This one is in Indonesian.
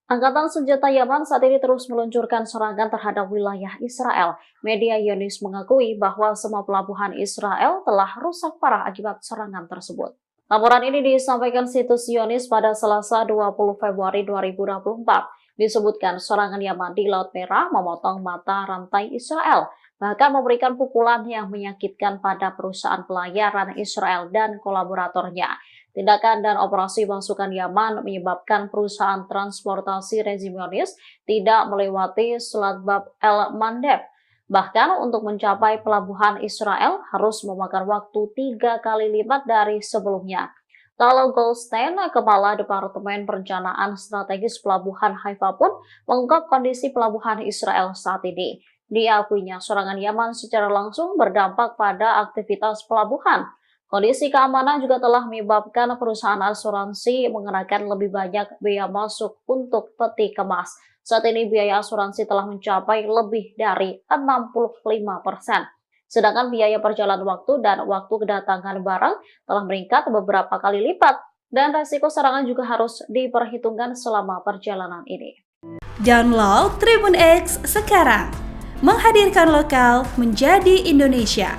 Angkatan Senjata Yaman saat ini terus meluncurkan serangan terhadap wilayah Israel. Media Zionis mengakui bahwa semua pelabuhan Israel telah rusak parah akibat serangan tersebut. Laporan ini disampaikan situs Zionis pada Selasa 20 Februari 2024. Disebutkan serangan Yaman di Laut Merah memotong mata rantai Israel, bahkan memberikan pukulan yang menyakitkan pada perusahaan pelayaran Israel dan kolaboratornya. Tindakan dan operasi pasukan Yaman menyebabkan perusahaan transportasi rezim Zionis tidak melewati Selat Bab el-Mandeb. Bahkan untuk mencapai pelabuhan Israel harus memakan waktu 3 kali lipat dari sebelumnya. Kalau Goldstein, Kepala Departemen Perencanaan Strategis Pelabuhan Haifa pun mengungkap kondisi pelabuhan Israel saat ini. Diakuinya serangan Yaman secara langsung berdampak pada aktivitas pelabuhan. Kondisi keamanan juga telah menyebabkan perusahaan asuransi mengenakan lebih banyak biaya masuk untuk peti kemas. Saat ini biaya asuransi telah mencapai lebih dari 65%. Sedangkan biaya perjalanan waktu dan waktu kedatangan barang telah meningkat beberapa kali lipat. Dan resiko serangan juga harus diperhitungkan selama perjalanan ini. Download Tribun X sekarang, menghadirkan lokal menjadi Indonesia.